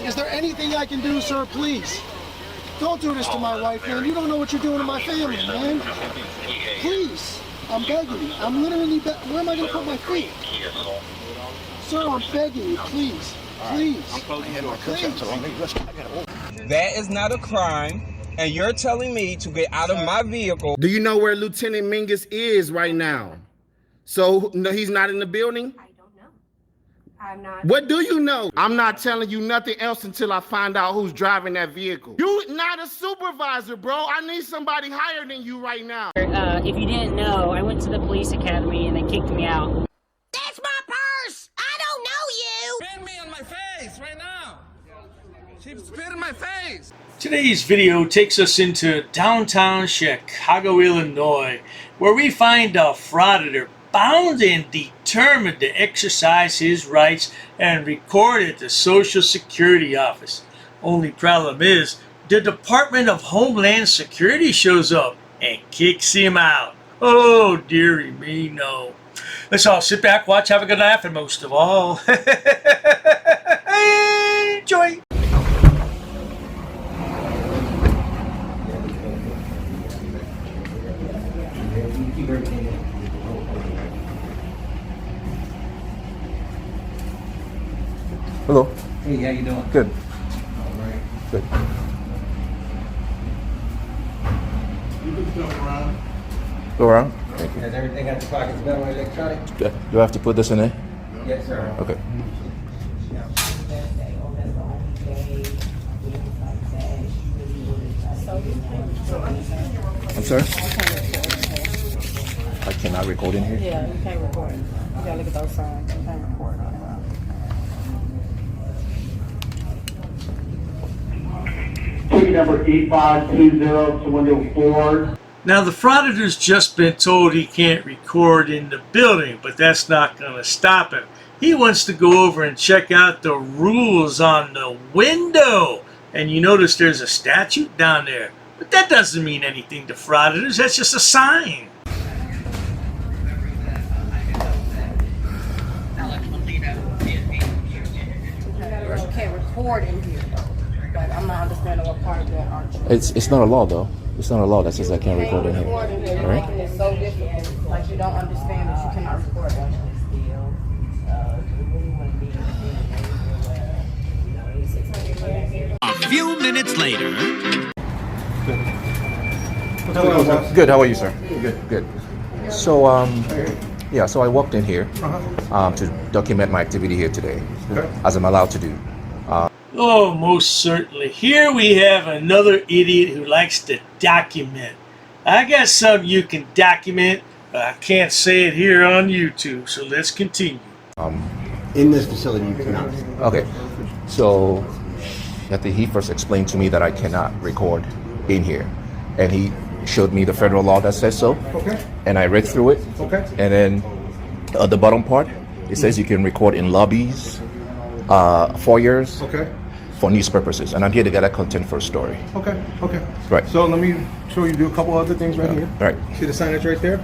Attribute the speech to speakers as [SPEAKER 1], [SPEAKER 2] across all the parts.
[SPEAKER 1] Is there anything I can do, sir? Please. Don't do this to my wife, man. You don't know what you're doing to my family, man. Please. I'm begging you. I'm literally where am I going to put my feet? Sir, I'm begging you. Please. Please. Please.
[SPEAKER 2] That is not a crime, and you're telling me to get out of my vehicle.
[SPEAKER 3] Do you know where Lieutenant Mingus is right now? So, no, he's not in the building?
[SPEAKER 4] I don't know. I'm not.
[SPEAKER 3] What do you know? I'm not telling you nothing else until I find out who's driving that vehicle. You not a supervisor, bro. I need somebody higher than you right now.
[SPEAKER 5] If you didn't know, I went to the police academy and they kicked me out.
[SPEAKER 6] That's my purse! I don't know you!
[SPEAKER 2] Spit me on my face right now. She spit in my face.
[SPEAKER 7] Today's video takes us into downtown Chicago, Illinois, where we find a frauditor bound and determined to exercise his rights and record at the Social Security office. Only problem is, the Department of Homeland Security shows up and kicks him out. Oh, dearie me, no. Let's all sit back, watch, have a good laugh, and most of all, enjoy.
[SPEAKER 8] Hello.
[SPEAKER 9] Hey, how you doing?
[SPEAKER 8] Good.
[SPEAKER 9] All right.
[SPEAKER 8] Good.
[SPEAKER 9] You can jump around.
[SPEAKER 8] Go around. Thank you.
[SPEAKER 9] Has everything got your pockets better with electronic?
[SPEAKER 8] Do I have to put this in there?
[SPEAKER 9] Yes, sir.
[SPEAKER 8] Okay. I'm sorry? I cannot record in here?
[SPEAKER 5] Yeah, you can't record. You gotta look at those signs. You can't record on that.
[SPEAKER 10] Ticket number 8520 to window 4.
[SPEAKER 7] Now, the frauditor's just been told he can't record in the building, but that's not going to stop him. He wants to go over and check out the rules on the window. And you notice there's a statute down there. But that doesn't mean anything to frauditors. That's just a sign.
[SPEAKER 5] You can't record in here, though. But I'm not understanding what part of that aren't you?
[SPEAKER 8] It's not a law, though. It's not a law that says I can't record in here.
[SPEAKER 5] Record in here.
[SPEAKER 8] All right?
[SPEAKER 5] It's so difficult. Like you don't understand that you cannot record in here.
[SPEAKER 6] A few minutes later.
[SPEAKER 8] Good. How are you, sir? Good. Good. So, yeah, so I walked in here to document my activity here today, as I'm allowed to do.
[SPEAKER 7] Oh, most certainly. Here we have another idiot who likes to document. I got something you can document, but I can't say it here on YouTube, so let's continue.
[SPEAKER 9] In this facility, you cannot.
[SPEAKER 8] Okay. So, I think he first explained to me that I cannot record in here. And he showed me the federal law that says so.
[SPEAKER 9] Okay.
[SPEAKER 8] And I read through it.
[SPEAKER 9] Okay.
[SPEAKER 8] And then at the bottom part, it says you can record in lobbies, foyers,
[SPEAKER 9] Okay.
[SPEAKER 8] for news purposes. And I'm here to gather content for a story.
[SPEAKER 9] Okay. Okay.
[SPEAKER 8] Right.
[SPEAKER 9] So let me show you do a couple other things right here.
[SPEAKER 8] Right.
[SPEAKER 9] See the signage right there?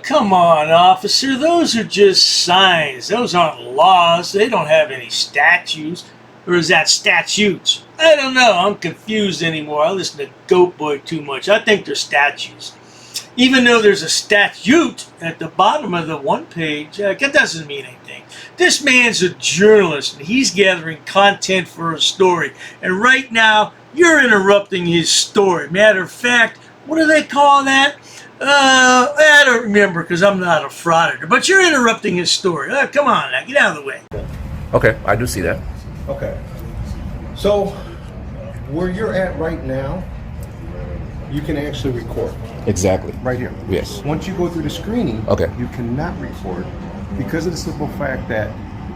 [SPEAKER 7] Come on, officer. Those are just signs. Those aren't laws. They don't have any statutes. Or is that statutes? I don't know. I'm confused anymore. I listen to Goat Boy too much. I think they're statutes. Even though there's a statute at the bottom of the one page, that doesn't mean anything. This man's a journalist, and he's gathering content for a story. And right now, you're interrupting his story. Matter of fact, what do they call that? I don't remember because I'm not a frauditor. But you're interrupting his story. Come on now, get out of the way.
[SPEAKER 8] Okay, I do see that.
[SPEAKER 9] Okay. So where you're at right now, you can actually record.
[SPEAKER 8] Exactly.
[SPEAKER 9] Right here.
[SPEAKER 8] Yes.
[SPEAKER 9] Once you go through the screening,
[SPEAKER 8] Okay.
[SPEAKER 9] you cannot record because of the simple fact that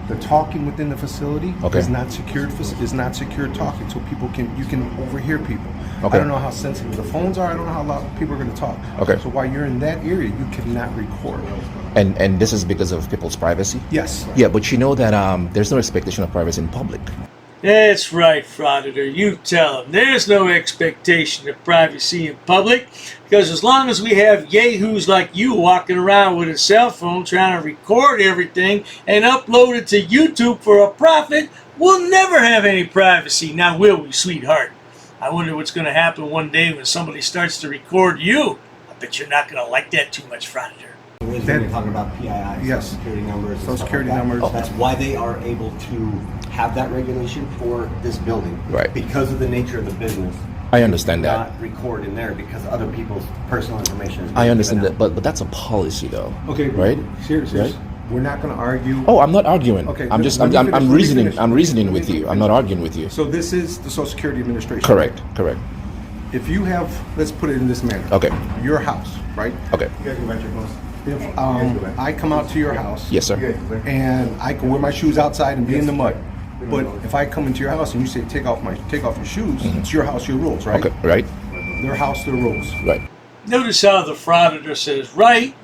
[SPEAKER 9] the talking within the facility
[SPEAKER 8] Okay.
[SPEAKER 9] is not secured. Is not secure talking, so you can overhear people.
[SPEAKER 8] Okay.
[SPEAKER 9] I don't know how sensitive the phones are. I don't know how loud people are going to talk.
[SPEAKER 8] Okay.
[SPEAKER 9] So while you're in that area, you cannot record.
[SPEAKER 8] And this is because of people's privacy?
[SPEAKER 9] Yes.
[SPEAKER 8] Yeah, but you know that there's no expectation of privacy in public.
[SPEAKER 7] That's right, Frauditor. You tell him. There's no expectation of privacy in public, because as long as we have yahoos like you walking around with a cell phone trying to record everything and upload it to YouTube for a profit, we'll never have any privacy. Now, will we, sweetheart? I wonder what's going to happen one day when somebody starts to record you. I bet you're not going to like that too much, Frauditor.
[SPEAKER 11] We're talking about PII,
[SPEAKER 9] yes,
[SPEAKER 11] Social Security numbers,
[SPEAKER 9] Social Security numbers.
[SPEAKER 11] That's why they are able to have that regulation for this building,
[SPEAKER 8] Right.
[SPEAKER 11] Because of the nature of the business.
[SPEAKER 8] I understand that.
[SPEAKER 11] Not record in there because other people's personal information is.
[SPEAKER 8] I understand that, but that's a policy, though.
[SPEAKER 9] Okay,
[SPEAKER 8] right?
[SPEAKER 9] Seriously,
[SPEAKER 8] Right?
[SPEAKER 9] we're not going to argue.
[SPEAKER 8] Oh, I'm not arguing.
[SPEAKER 9] Okay,
[SPEAKER 8] I'm just
[SPEAKER 9] let me finish,
[SPEAKER 8] I'm
[SPEAKER 9] let me
[SPEAKER 8] reasoning.
[SPEAKER 9] finish.
[SPEAKER 8] I'm reasoning with you. I'm not arguing with you.
[SPEAKER 9] So this is the Social Security Administration.
[SPEAKER 8] Correct. Correct.
[SPEAKER 9] If you have, let's put it in this manner.
[SPEAKER 8] Okay.
[SPEAKER 9] Your house, right?
[SPEAKER 8] Okay.
[SPEAKER 9] You guys go back to your house. If I come out to your house.
[SPEAKER 8] Yes, sir.
[SPEAKER 9] And I can wear my shoes outside and be in the mud. But if I come into your house and you say take off your shoes, it's your house, your rules, right?
[SPEAKER 8] Okay. Right.
[SPEAKER 9] Their house, their rules.
[SPEAKER 8] Right.
[SPEAKER 7] Notice how the Frauditor says, right,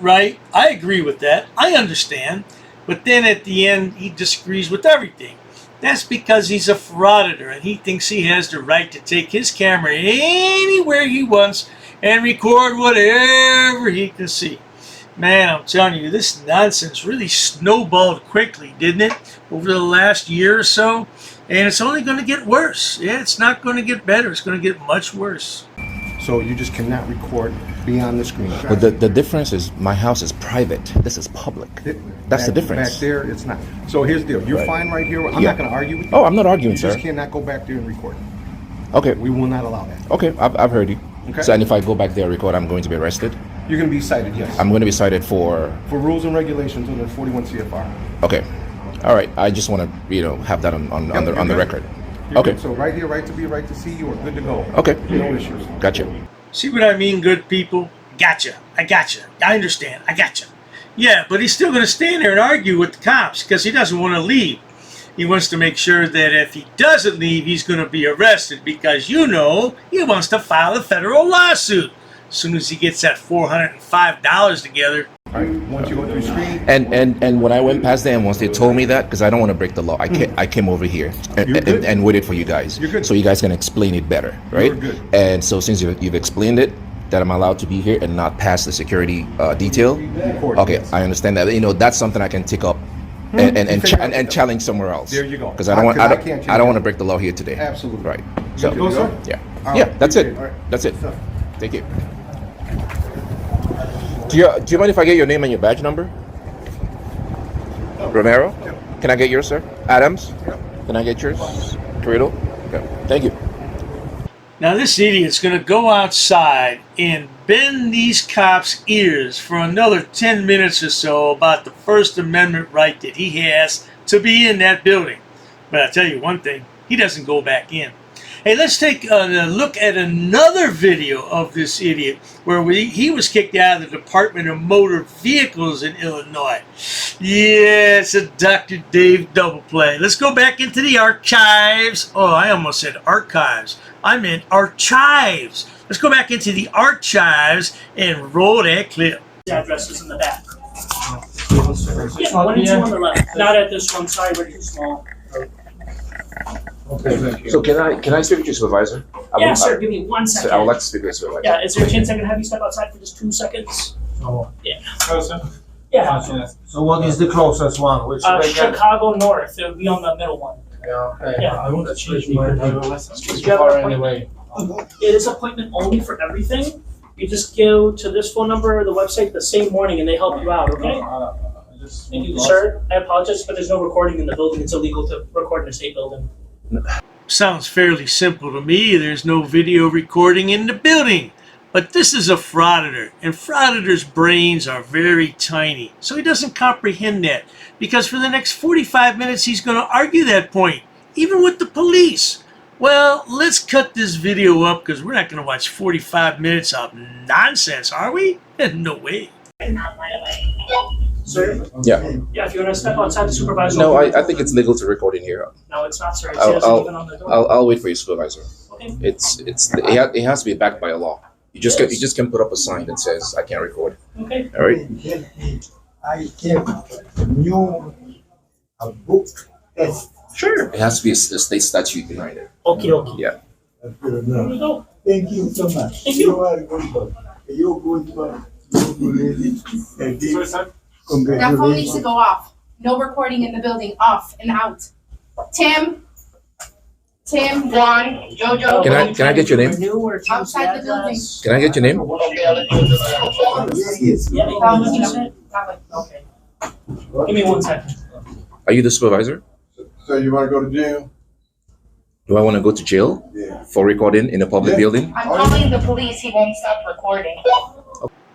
[SPEAKER 7] I agree with that, I understand, but then at the end he disagrees with everything. That's because he's a Frauditor and he thinks he has the right to take his camera anywhere he wants and record whatever he can see. Man, I'm telling you, this nonsense really snowballed quickly, didn't it, over the last year or so? And it's only going to get worse. Yeah, it's not going to get better. It's going to get much worse.
[SPEAKER 9] So you just cannot record beyond the screen.
[SPEAKER 8] But the difference is my house is private. This is public. That's the difference.
[SPEAKER 9] Back there, it's not. So here's the deal. You're fine right here. I'm not going to argue with you.
[SPEAKER 8] Oh, I'm not arguing,
[SPEAKER 9] You
[SPEAKER 8] sir.
[SPEAKER 9] just cannot go back there and record.
[SPEAKER 8] Okay.
[SPEAKER 9] We will not allow that.
[SPEAKER 8] Okay, I've heard you.
[SPEAKER 9] Okay.
[SPEAKER 8] So, and if I go back there and record, I'm going to be arrested?
[SPEAKER 9] You're going to be cited, yes.
[SPEAKER 8] I'm going to be cited for
[SPEAKER 9] rules and regulations under 41 CFR.
[SPEAKER 8] Okay. All right. I just want to, have that on the record. Okay.
[SPEAKER 9] Good. So right here, right to be, right to see, you are good to go.
[SPEAKER 8] Okay.
[SPEAKER 9] No issues.
[SPEAKER 8] Gotcha.
[SPEAKER 7] See what I mean, good people? Gotcha. I gotcha. I understand. I gotcha. Yeah, but he's still going to stand there and argue with the cops because he doesn't want to leave. He wants to make sure that if he doesn't leave, he's going to be arrested because, he wants to file a federal lawsuit. As soon as he gets that $405 together.
[SPEAKER 9] All right, once you go through screen.
[SPEAKER 8] And when I went past them, once they told me that, because I don't want to break the law, I came over here and waited for you guys.
[SPEAKER 9] You're good.
[SPEAKER 8] So you guys can explain it better, right?
[SPEAKER 9] You're good.
[SPEAKER 8] And so since you've explained it, that I'm allowed to be here and not pass the security detail. Okay, yes. I understand that. That's something I can take up and challenge somewhere else.
[SPEAKER 9] There you go.
[SPEAKER 8] Because I don't want to break the law here today.
[SPEAKER 9] Absolutely.
[SPEAKER 8] Right.
[SPEAKER 9] So go, sir?
[SPEAKER 8] Yeah. That's it.
[SPEAKER 9] Right.
[SPEAKER 8] That's it. Thank you. Do you mind if I get your name and your badge number? Romero? Yep. Can I get yours, sir? Adams? Yep. Can I get yours? Carrito? Okay. Thank you.
[SPEAKER 7] Now this idiot's going to go outside and bend these cops' ears for another 10 minutes or so about the First Amendment right that he has to be in that building. But I'll tell you one thing, he doesn't go back in. Hey, let's take a look at another video of this idiot where he was kicked out of the Department of Motor Vehicles in Illinois. Yeah, it's a Dr. Dave double play. Let's go back into the archives. Oh, I almost said archives. I meant archives. Let's go back into the archives and roll that clip.
[SPEAKER 12] Addresses in the back. Yeah, 1 and 2 on the left. Not at this one. Sorry, we're too small.
[SPEAKER 8] Okay. So can I speak to your supervisor?
[SPEAKER 12] Yeah, sir. Give me 1 second.
[SPEAKER 8] I would like to speak to your supervisor.
[SPEAKER 12] Yeah, is there a chance I can have you step outside for just 2 seconds?
[SPEAKER 13] Oh.
[SPEAKER 12] Yeah.
[SPEAKER 13] Closer?
[SPEAKER 12] Yeah.
[SPEAKER 13] So what is the closest one? Which
[SPEAKER 12] Chicago North. It would be on the middle one.
[SPEAKER 13] Yeah, okay.
[SPEAKER 12] Yeah.
[SPEAKER 13] I want to change my driver's license.
[SPEAKER 12] Do you have an
[SPEAKER 13] Far
[SPEAKER 12] appointment?
[SPEAKER 13] anyway.
[SPEAKER 12] It is appointment only for everything. You just go to this phone number or the website the same morning and they help you out, okay? Thank you, sir. I apologize, but there's no recording in the building. It's illegal to record in a state building.
[SPEAKER 7] Sounds fairly simple to me. There's no video recording in the building. But this is a frauditor, and frauditor's brains are very tiny. So he doesn't comprehend that, because for the next 45 minutes he's going to argue that point, even with the police. Well, let's cut this video up, because we're not going to watch 45 minutes of nonsense, are we? No way.
[SPEAKER 12] Sir?
[SPEAKER 8] Yeah.
[SPEAKER 12] Yeah, if you want to step outside the supervisor.
[SPEAKER 8] No, I think it's legal to record in here.
[SPEAKER 12] No, it's not, sir. It says even on the door.
[SPEAKER 8] I'll wait for your supervisor.
[SPEAKER 12] Okay.
[SPEAKER 8] It has to be backed by a law. You just can put up a sign that says I can't record.
[SPEAKER 12] Okay.
[SPEAKER 8] All right.
[SPEAKER 13] I gave a new book test
[SPEAKER 12] Sure.
[SPEAKER 8] It has to be a state statute behind it.
[SPEAKER 12] Okay, okay.
[SPEAKER 8] Yeah.
[SPEAKER 12] There we go.
[SPEAKER 10] Thank you so much.
[SPEAKER 12] Thank you.
[SPEAKER 10] You are a good boy. You're good boy. You're good lady. And this-
[SPEAKER 5] That phone needs to
[SPEAKER 10] Congratulations.
[SPEAKER 5] go off. No recording in the building. Off and out. Tim, Juan, Jojo.
[SPEAKER 8] Can I get your name?
[SPEAKER 5] Outside the building.
[SPEAKER 8] Can I get your name?
[SPEAKER 10] Yes.
[SPEAKER 12] Yeah,
[SPEAKER 5] That way.
[SPEAKER 12] okay. Give me 1 second.
[SPEAKER 8] Are you the supervisor?
[SPEAKER 9] So you wanna go to jail?
[SPEAKER 8] Do I want to go to jail
[SPEAKER 9] Yeah.
[SPEAKER 8] for recording in a public building?
[SPEAKER 5] I'm calling the police. He won't stop recording.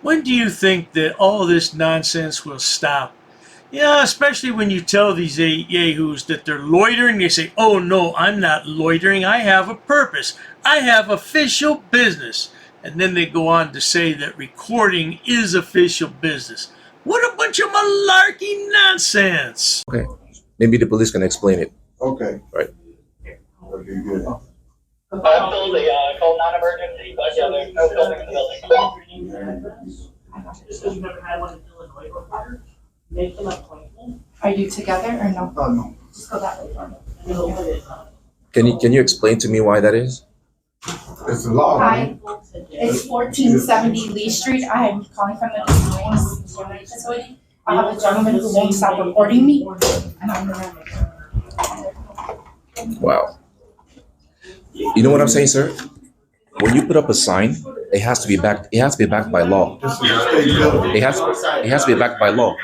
[SPEAKER 7] When do you think that all this nonsense will stop? Yeah, especially when you tell these yahoos that they're loitering. They say, oh no, I'm not loitering. I have a purpose. I have official business. And then they go on to say that recording is official business. What a bunch of malarkey nonsense.
[SPEAKER 8] Okay. Maybe the police can explain it.
[SPEAKER 9] Okay.
[SPEAKER 8] Right.
[SPEAKER 9] Okay, good.
[SPEAKER 10] Absolutely, call non-emergency, but yeah, there's no filming in the building.
[SPEAKER 12] Just because you've never had one in Illinois before, make an appointment.
[SPEAKER 5] Are you together or no?
[SPEAKER 9] Oh, no.
[SPEAKER 5] Just go that way for me.
[SPEAKER 12] And it'll put it.
[SPEAKER 8] Can you explain to me why that is?
[SPEAKER 9] It's a law.
[SPEAKER 5] Hi, it's 1470 Lee Street. I am calling from the disability facility. I have a gentleman who won't stop recording me, and I'm the manager.
[SPEAKER 8] Wow. You know what I'm saying, sir? When you put up a sign, it has to be backed. It has to be backed by law.
[SPEAKER 9] This is a state building.
[SPEAKER 8] It has to be backed by law.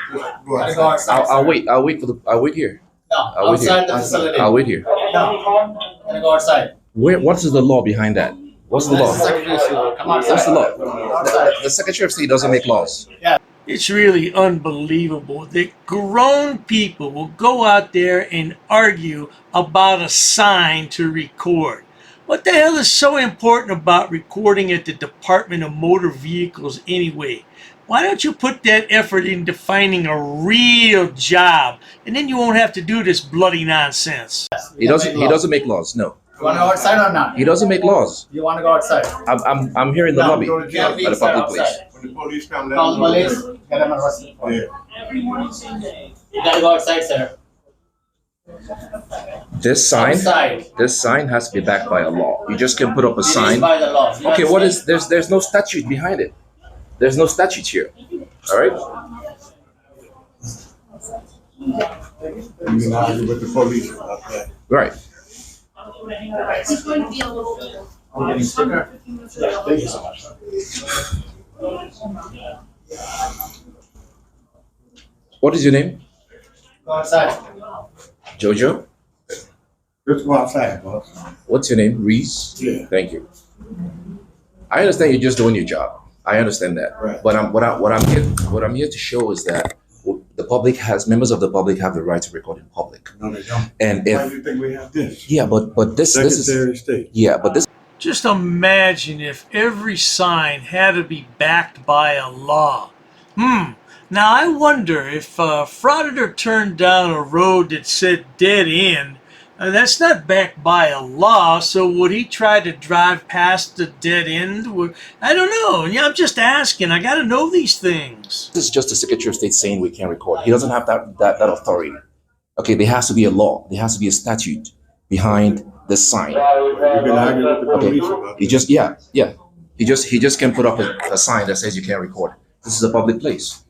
[SPEAKER 9] Go outside.
[SPEAKER 8] I'll wait here.
[SPEAKER 10] No,
[SPEAKER 8] I'll wait here.
[SPEAKER 10] outside the facility.
[SPEAKER 8] I'll wait here.
[SPEAKER 10] No, gonna go outside.
[SPEAKER 8] What is the law behind that? What's the law?
[SPEAKER 10] Secretary of State, come outside.
[SPEAKER 8] What's the law? The Secretary of State doesn't make laws.
[SPEAKER 7] It's really unbelievable that grown people will go out there and argue about a sign to record. What the hell is so important about recording at the Department of Motor Vehicles anyway? Why don't you put that effort into finding a real job, and then you won't have to do this bloody nonsense.
[SPEAKER 8] He doesn't make laws. No.
[SPEAKER 10] You wanna go outside or not?
[SPEAKER 8] He doesn't make laws.
[SPEAKER 10] You wanna go outside?
[SPEAKER 8] I'm here in the lobby
[SPEAKER 9] Go to jail.
[SPEAKER 8] at a public place.
[SPEAKER 9] When the police come, let
[SPEAKER 10] Call
[SPEAKER 9] them
[SPEAKER 10] the
[SPEAKER 9] know.
[SPEAKER 10] police, get them arrested.
[SPEAKER 9] Yeah.
[SPEAKER 12] Every morning, same day.
[SPEAKER 10] You gotta go outside, sir.
[SPEAKER 8] This sign
[SPEAKER 10] Outside.
[SPEAKER 8] has to be backed by a law. You just can put up a
[SPEAKER 10] It is
[SPEAKER 8] sign.
[SPEAKER 10] by the law. You
[SPEAKER 8] Okay, what is
[SPEAKER 10] understand?
[SPEAKER 8] there's no statute behind it. There's no statute here. All right?
[SPEAKER 9] You can argue with the police about that.
[SPEAKER 8] Right.
[SPEAKER 5] It's going to be a little bit.
[SPEAKER 10] I'm getting sticker. Yeah, thank you so much.
[SPEAKER 8] What is your name?
[SPEAKER 10] Go outside.
[SPEAKER 8] Jojo?
[SPEAKER 9] Let's go outside, boss.
[SPEAKER 8] What's your name? Reese?
[SPEAKER 9] Yeah.
[SPEAKER 8] Thank you. I understand you're just doing your job. I understand that.
[SPEAKER 9] Right.
[SPEAKER 8] But what I'm here to show is that the public members of the public have the right to record in public.
[SPEAKER 9] No, they don't.
[SPEAKER 8] And
[SPEAKER 9] Why do
[SPEAKER 8] if
[SPEAKER 9] you think we have this?
[SPEAKER 8] yeah, but this is
[SPEAKER 9] Secretary of State.
[SPEAKER 8] yeah, but this
[SPEAKER 7] Just imagine if every sign had to be backed by a law. Now I wonder if Frauditor turned down a road that said dead end, that's not backed by a law, so would he try to drive past the dead end? I don't know. Yeah, I'm just asking. I got to know these things.
[SPEAKER 8] is just the Secretary of State saying we can't record. He doesn't have that authority. Okay, there has to be a law. There has to be a statute behind the sign.
[SPEAKER 9] You can argue with the
[SPEAKER 8] Okay.
[SPEAKER 9] police about
[SPEAKER 8] He just He just can put up a sign that says you can't record. This is a public place.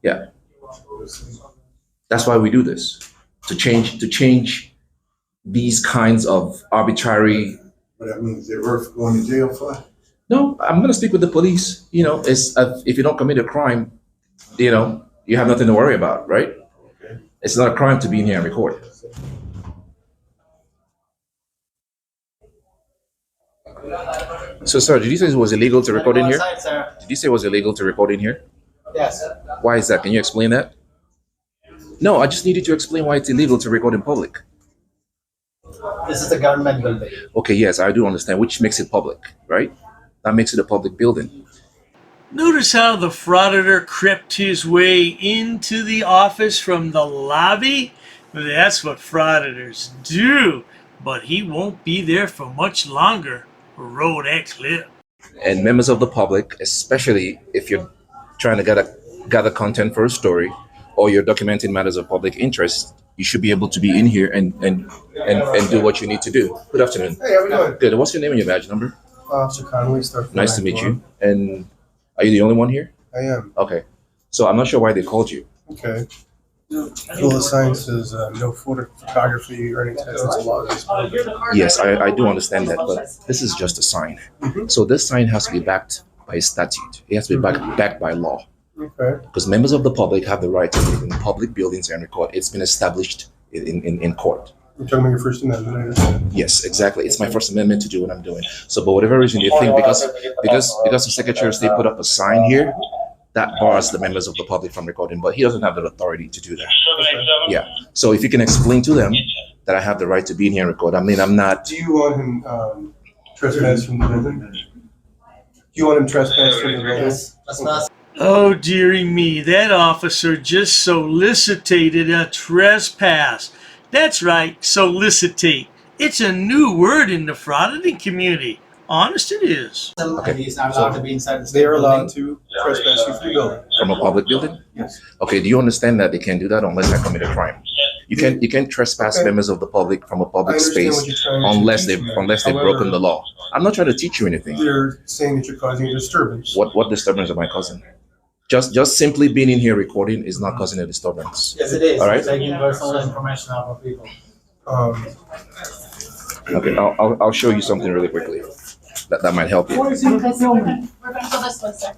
[SPEAKER 8] Yeah. That's why we do this. To change these kinds of arbitrary.
[SPEAKER 9] But that means they're worth going to jail for?
[SPEAKER 8] No, I'm gonna speak with the police. You know, if you don't commit a crime, you know, you have nothing to worry about, right?
[SPEAKER 9] Okay.
[SPEAKER 8] It's not a crime to be in here and record. So, sir, did you say it was illegal to record in here?
[SPEAKER 10] Outside, sir.
[SPEAKER 8] Did you say it was illegal to record in here?
[SPEAKER 10] Yes.
[SPEAKER 8] Why is that? Can you explain that? No, I just need you to explain why it's illegal to record in public.
[SPEAKER 10] This is a government building.
[SPEAKER 8] Okay, yes, I do understand, which makes it public, right? That makes it a public building.
[SPEAKER 7] Notice how the Frauditor crept his way into the office from the lobby? That's what Frauditors do. But he won't be there for much longer. Roll that clip.
[SPEAKER 8] And members of the public, especially if you're trying to gather content for a story or you're documenting matters of public interest, you should be able to be in here and do what you need to do. Good afternoon.
[SPEAKER 9] Hey, how we doing?
[SPEAKER 8] Good. What's your name and your badge number?
[SPEAKER 9] Officer Connolly,
[SPEAKER 8] Nice to meet you. And are you the only one here?
[SPEAKER 9] I am.
[SPEAKER 8] Okay. So I'm not sure why they called you.
[SPEAKER 9] Okay. Well, the sign says no photography or any type of law.
[SPEAKER 8] Yes, I do understand that, but this is just a sign. So this sign has to be backed by statute. It has to be backed by law.
[SPEAKER 9] Okay.
[SPEAKER 8] Because members of the public have the right to live in public buildings and record. It's been established in court.
[SPEAKER 9] You're talking about your First Amendment, I understand.
[SPEAKER 8] Yes, exactly. It's my First Amendment to do what I'm doing. So, but whatever reason you think, because the Secretary of State put up a sign here, that bars the members of the public from recording, but he doesn't have the authority to do that. Yeah. So if you can explain to them that I have the right to be in here and record. I mean, I'm not.
[SPEAKER 9] Do you want him trespass from the building? Do you want him trespass from the building?
[SPEAKER 11] Yes. That's not.
[SPEAKER 7] Oh, dearie me, that officer just solicited a trespass. That's right, solicitate. It's a new word in the frauditing community. Honest it is.
[SPEAKER 11] Okay. He's not allowed to be inside the state
[SPEAKER 9] They are
[SPEAKER 11] building.
[SPEAKER 9] allowed to trespass you from the building.
[SPEAKER 8] From a public building?
[SPEAKER 9] Yes.
[SPEAKER 8] Okay, do you understand that they can't do that unless I commit a crime? You can't trespass members of the public from a public space unless they've broken the law. I'm not trying to teach you anything.
[SPEAKER 9] They're saying that you're causing a disturbance.
[SPEAKER 8] What disturbance am I causing? Just simply being in here recording is not causing a disturbance.
[SPEAKER 11] Yes, it is.
[SPEAKER 8] All right.
[SPEAKER 11] Taking personal information out of people.
[SPEAKER 8] Okay, I'll show you something really quickly. That might help you.
[SPEAKER 5] We're gonna go this way, sir.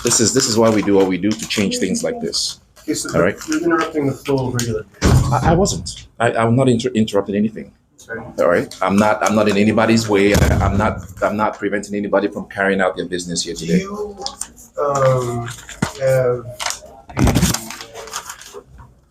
[SPEAKER 8] This is why we do what we do to change things like this.
[SPEAKER 9] Okay, so
[SPEAKER 8] All right.
[SPEAKER 9] You're interrupting the flow of regular.
[SPEAKER 8] I wasn't. I'm not interrupting anything.
[SPEAKER 9] Sorry.
[SPEAKER 8] All right. I'm not in anybody's way. I'm not preventing anybody from carrying out their business here
[SPEAKER 9] Do
[SPEAKER 8] today.
[SPEAKER 9] you have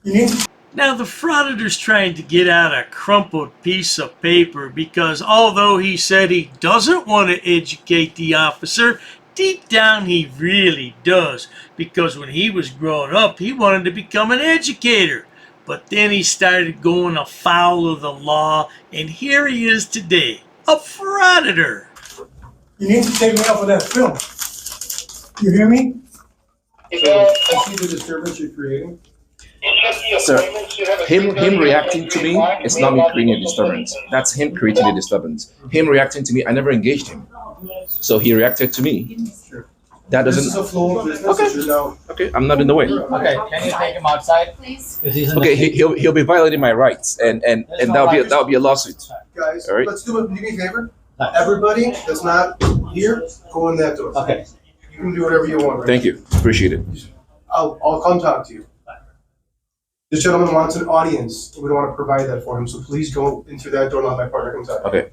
[SPEAKER 9] you need
[SPEAKER 7] Now, the frauditor's trying to get out a crumpled piece of paper because although he said he doesn't want to educate the officer, deep down he really does. Because when he was growing up, he wanted to become an educator. But then he started going afoul of the law, and here he is today, a frauditor.
[SPEAKER 9] You need to take me off of that film. You hear me? So, I see the disturbance you're creating.
[SPEAKER 8] Sir, him reacting to me is not me creating a disturbance. That's him creating a disturbance. Him reacting to me, I never engaged him. So he reacted to me. That
[SPEAKER 9] This is
[SPEAKER 8] doesn't.
[SPEAKER 9] a flow of business.
[SPEAKER 8] Okay.
[SPEAKER 9] That you're now.
[SPEAKER 8] Okay, I'm not in the way.
[SPEAKER 11] Okay, can you take him outside?
[SPEAKER 5] Please.
[SPEAKER 8] Okay, he'll be violating my rights, and that'll be a lawsuit.
[SPEAKER 9] Guys,
[SPEAKER 8] All right.
[SPEAKER 9] let's do me a favor. Everybody that's not here, go in that door.
[SPEAKER 11] Okay.
[SPEAKER 9] You can do whatever you want. Right?
[SPEAKER 8] Thank you, appreciate it.
[SPEAKER 9] I'll come talk to you. This gentleman wants an audience. We don't want to provide that for him, so please go into that door and let my partner come talk.
[SPEAKER 8] Okay.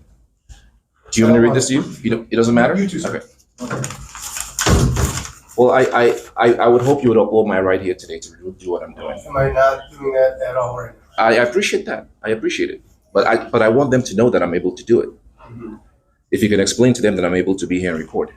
[SPEAKER 8] Do you want me to read this to you? It doesn't matter.
[SPEAKER 9] You too, sir.
[SPEAKER 8] Okay. Well, I would hope you would uphold my right here today to do what I'm doing.
[SPEAKER 9] Am I not doing that at all right now?
[SPEAKER 8] I appreciate that. I appreciate it. But I want them to know that I'm able to do it. If you can explain to them that I'm able to be here and record.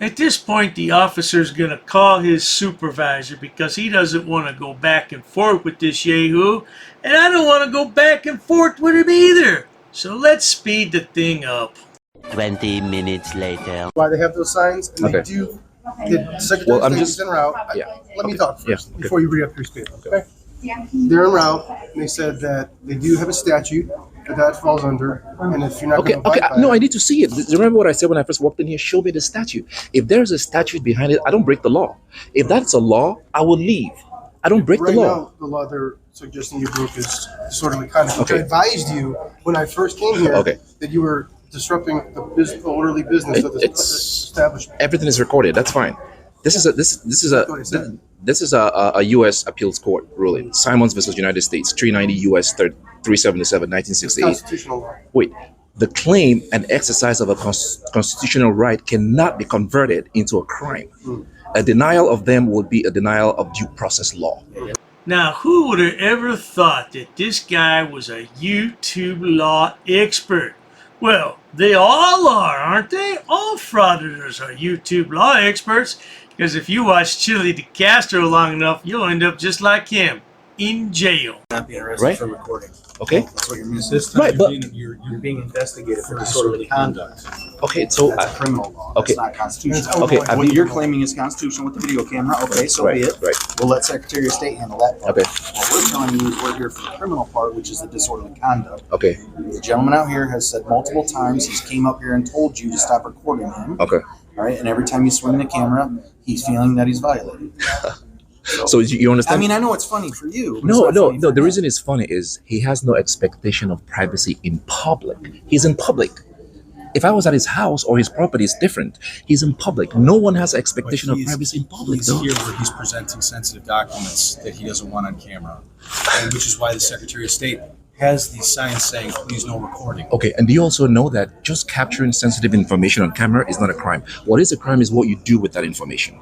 [SPEAKER 7] At this point, the officer's going to call his supervisor because he doesn't want to go back and forth with this yahoo, and I don't want to go back and forth with him either. So let's speed the thing up.
[SPEAKER 6] 20 minutes later.
[SPEAKER 9] Why they have those signs, and they
[SPEAKER 8] Okay.
[SPEAKER 9] do. The Secretary
[SPEAKER 8] Well, I'm
[SPEAKER 9] of State
[SPEAKER 8] just-
[SPEAKER 9] is en route.
[SPEAKER 8] Yeah.
[SPEAKER 9] Let me talk first
[SPEAKER 8] Yeah.
[SPEAKER 9] before you bring up your speech. Okay. They're en route, and they said that they do have a statute that falls under, and if you're not
[SPEAKER 8] Okay,
[SPEAKER 9] going to
[SPEAKER 8] okay.
[SPEAKER 9] abide by
[SPEAKER 8] No,
[SPEAKER 9] it,
[SPEAKER 8] I need to see it. Remember what I said when I first walked in here? Show me the statute. If there's a statute behind it, I don't break the law. If that's a law, I will leave. I don't break
[SPEAKER 9] right
[SPEAKER 8] the law.
[SPEAKER 9] now, the law they're suggesting you broke is disorderly conduct. Which
[SPEAKER 8] Okay.
[SPEAKER 9] I advised you when I first came here
[SPEAKER 8] Okay.
[SPEAKER 9] that you were disrupting the orderly business of this
[SPEAKER 8] It's
[SPEAKER 9] establishment.
[SPEAKER 8] everything is recorded. That's fine. This is a U.S. appeals court ruling. Simons versus United States, 390 U.S. 377,
[SPEAKER 9] It's
[SPEAKER 8] 1968.
[SPEAKER 9] constitutional law.
[SPEAKER 8] Wait, the claim and exercise of a constitutional right cannot be converted into a crime. A denial of them would be a denial of due process law.
[SPEAKER 7] Now, who would have ever thought that this guy was a YouTube law expert? Well, they all are, aren't they? All frauditors are YouTube law experts. Because if you watch Chili DeCastro long enough, you'll end up just like him, in jail.
[SPEAKER 14] Not being arrested
[SPEAKER 8] Right.
[SPEAKER 14] for recording.
[SPEAKER 8] Okay?
[SPEAKER 14] That's what you're missing. This time
[SPEAKER 8] Right, but
[SPEAKER 14] you're being investigated for disorderly conduct.
[SPEAKER 8] Okay, so
[SPEAKER 11] That's criminal law.
[SPEAKER 8] okay.
[SPEAKER 11] That's not constitutional.
[SPEAKER 8] Okay,
[SPEAKER 11] What you're claiming is constitutional with the video camera. Okay, so
[SPEAKER 8] Right,
[SPEAKER 11] be it.
[SPEAKER 8] right.
[SPEAKER 11] We'll let Secretary of State handle that part.
[SPEAKER 8] Okay.
[SPEAKER 11] What we're telling you is we're here for the criminal part, which is the disorderly conduct.
[SPEAKER 8] Okay.
[SPEAKER 11] The gentleman out here has said multiple times he's came up here and told you to stop recording him.
[SPEAKER 8] Okay.
[SPEAKER 11] All right, and every time you swing the camera, he's feeling that he's violated.
[SPEAKER 8] So you understand?
[SPEAKER 11] I mean, I know it's funny for you. But
[SPEAKER 8] No,
[SPEAKER 11] it's not
[SPEAKER 8] no,
[SPEAKER 11] funny
[SPEAKER 8] no.
[SPEAKER 11] for
[SPEAKER 8] The
[SPEAKER 11] him.
[SPEAKER 8] reason it's funny is he has no expectation of privacy in public. He's in public. If I was at his house or his property, it's different. He's in public. No one has an expectation of privacy in public.
[SPEAKER 14] He's
[SPEAKER 8] Though.
[SPEAKER 14] here where he's presenting sensitive documents that he doesn't want on camera, and which is why the Secretary of State has these signs saying, please no recording.
[SPEAKER 8] Okay, and do you also know that just capturing sensitive information on camera is not a crime? What is a crime is what you do with that information.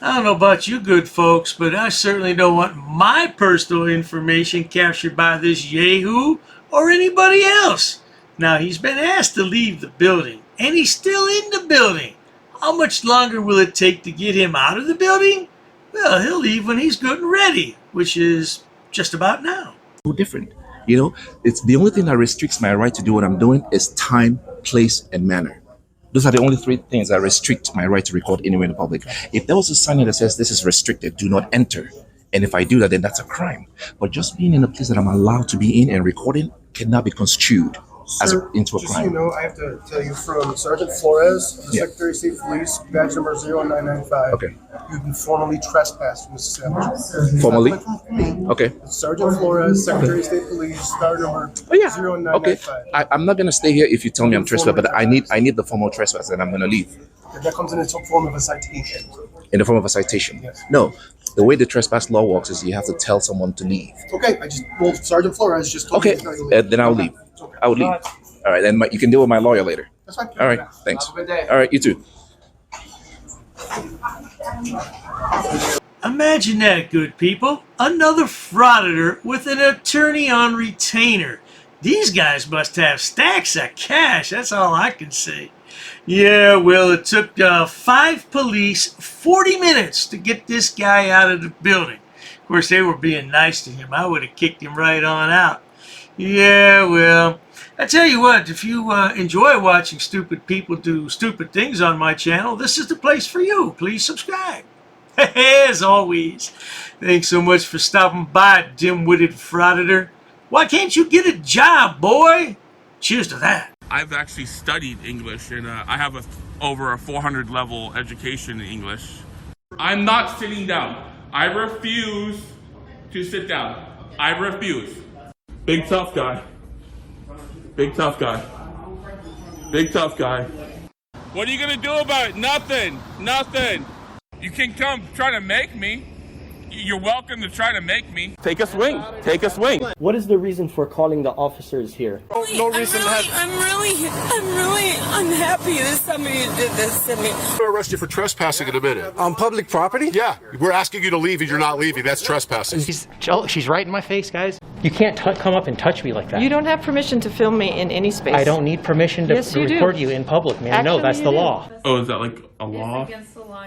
[SPEAKER 7] I don't know about you good folks, but I certainly don't want my personal information captured by this yahoo or anybody else. Now, he's been asked to leave the building, and he's still in the building. How much longer will it take to get him out of the building? Well, he'll leave when he's good and ready, which is just about now.
[SPEAKER 8] No different. You know, it's the only thing that restricts my right to do what I'm doing is time, place, and manner. Those are the only three things that restrict my right to record anywhere in the public. If there was a sign that says this is restricted, do not enter. And if I do that, then that's a crime. But just being in a place that I'm allowed to be in and recording cannot be construed into a
[SPEAKER 9] Just
[SPEAKER 8] crime.
[SPEAKER 9] so you know, I have to tell you from Sergeant Flores, the
[SPEAKER 8] Yeah.
[SPEAKER 9] Secretary of State Police, badge number 0995.
[SPEAKER 8] Okay.
[SPEAKER 9] You've been formally trespassed from this establishment.
[SPEAKER 8] Formally? Okay.
[SPEAKER 9] Sergeant Flores, Secretary of State Police, car number
[SPEAKER 8] Oh yeah.
[SPEAKER 9] 0995.
[SPEAKER 8] Okay. I'm not gonna stay here if you tell me I'm trespassing, but I need the formal trespass, and I'm gonna leave
[SPEAKER 9] That comes in the form of a citation.
[SPEAKER 8] in the form of a citation.
[SPEAKER 9] Yes.
[SPEAKER 8] No, the way the trespass law works is you have to tell someone to leave.
[SPEAKER 9] Okay, Sergeant Flores just told me
[SPEAKER 8] Okay,
[SPEAKER 9] he's not gonna leave.
[SPEAKER 8] then I'll leave. I will leave. All right, then you can deal with my lawyer later.
[SPEAKER 9] That's fine.
[SPEAKER 8] All right, thanks.
[SPEAKER 9] Have a good day.
[SPEAKER 8] All right, you too.
[SPEAKER 7] Imagine that, good people. Another frauditor with an attorney on retainer. These guys must have stacks of cash, that's all I can say. Yeah, well, it took 5 police 40 minutes to get this guy out of the building. Of course, they were being nice to him. I would have kicked him right on out. Yeah, well, I tell you what, if you enjoy watching stupid people do stupid things on my channel, this is the place for you. Please subscribe. As always, thanks so much for stopping by, dim-witted frauditor. Why can't you get a job, boy? Cheers to that.
[SPEAKER 15] I've actually studied English, and I have over a 400 level education in English. I'm not sitting down. I refuse to sit down. I refuse. Big tough guy. Big tough guy. Big tough guy. What are you gonna do about it? Nothing. Nothing. You can come try to make me. You're welcome to try to make me. Take a swing. Take a swing.
[SPEAKER 16] What is the reason for calling the officers here?
[SPEAKER 17] No reason I'm really unhappy that somebody did this to me.
[SPEAKER 18] I'm going to arrest you for trespassing in a minute. On public property? Yeah. We're asking you to leave and you're not leaving. That's trespassing.
[SPEAKER 16] She's right in my face, guys. You can't come up and touch me like that.
[SPEAKER 17] You don't have permission to film me in any space.
[SPEAKER 16] I don't need permission to
[SPEAKER 17] Yes, you do.
[SPEAKER 16] record you in public, man. No,
[SPEAKER 17] Actually,
[SPEAKER 16] that's
[SPEAKER 17] you
[SPEAKER 16] the
[SPEAKER 17] do.
[SPEAKER 16] law.
[SPEAKER 15] Oh, is that like a law?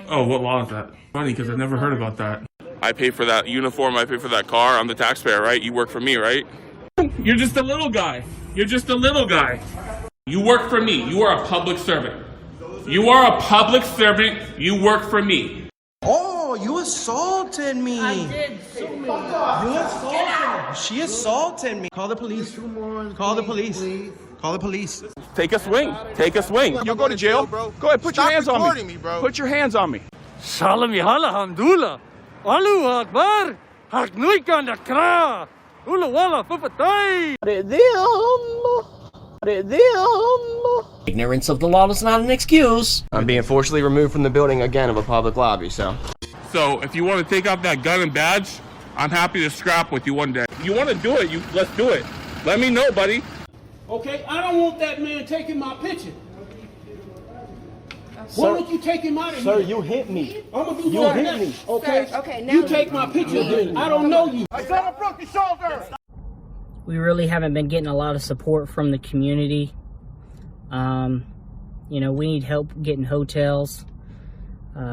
[SPEAKER 15] Oh, what law is that? Funny, because I've never heard about that. I pay for that uniform, I pay for that car, I'm the taxpayer, right? You work for me, right? You're just a little guy. You're just a little guy. You work for me. You are a public servant. You are a public servant. You work for me.
[SPEAKER 19] Oh, you assaulted me.
[SPEAKER 17] I did.
[SPEAKER 19] You assaulted me. She assaulted me. Call the police. Call the police. Call the police.
[SPEAKER 15] Take a swing. Take a swing. You'll go to jail. Go ahead, put your hands on me. Put your hands on me.
[SPEAKER 20] Salam yahala hamdullah. Alu akbar. Haknuikan akra. Ula wala fufatay.
[SPEAKER 21] Ignorance of the law is not an excuse. I'm being forcibly removed from the building again of a public lobby, so.
[SPEAKER 15] So if you want to take off that gun and badge, I'm happy to scrap with you one day. You want to do it, let's do it. Let me know, buddy.
[SPEAKER 22] Okay, I don't want that man taking my picture.
[SPEAKER 16] Sir,
[SPEAKER 22] Why don't you take him out of
[SPEAKER 16] Sir,
[SPEAKER 22] here?
[SPEAKER 16] you hit me.
[SPEAKER 22] I'm gonna do
[SPEAKER 16] You
[SPEAKER 22] that
[SPEAKER 16] hit
[SPEAKER 22] now.
[SPEAKER 16] me.
[SPEAKER 22] Okay?
[SPEAKER 17] Sir, okay, now
[SPEAKER 22] you take my picture. I don't know you.
[SPEAKER 19] I said I broke your shoulder.
[SPEAKER 23] We really haven't been getting a lot of support from the community. You know, we need help getting hotels.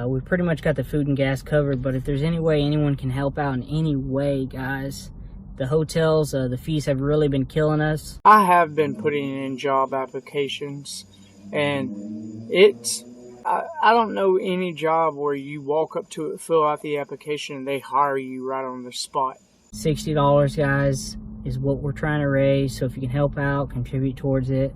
[SPEAKER 23] We pretty much got the food and gas covered, but if there's any way anyone can help out in any way, guys, the hotels, the fees have really been killing us.
[SPEAKER 24] I have been putting in job applications,
[SPEAKER 1] And it's, I don't know any job where you walk up to it, fill out the application, and they hire you right on the spot.
[SPEAKER 23] $60, guys, is what we're trying to raise. So if you can help out, contribute towards it,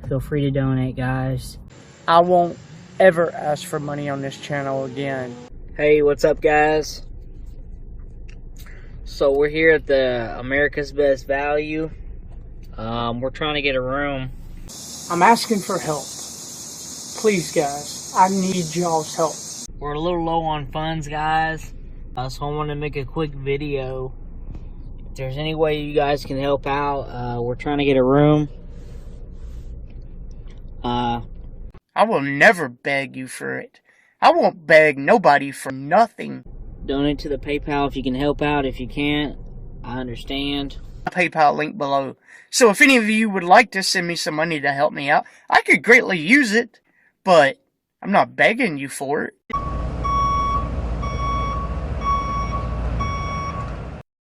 [SPEAKER 23] feel free to donate, guys.
[SPEAKER 1] I won't ever ask for money on this channel again.
[SPEAKER 23] Hey, what's up, guys? So we're here at the America's Best Value. We're trying to get a room.
[SPEAKER 1] I'm asking for help. Please, guys, I need y'all's help.
[SPEAKER 23] We're a little low on funds, guys. So I want to make a quick video. If there's any way you guys can help out, we're trying to get a room.
[SPEAKER 1] I will never beg you for it. I won't beg nobody for nothing.
[SPEAKER 23] Donate to the PayPal if you can help out. If you can't, I understand.
[SPEAKER 1] A PayPal link below. So if any of you would like to send me some money to help me out, I could greatly use it, but I'm not begging you for it.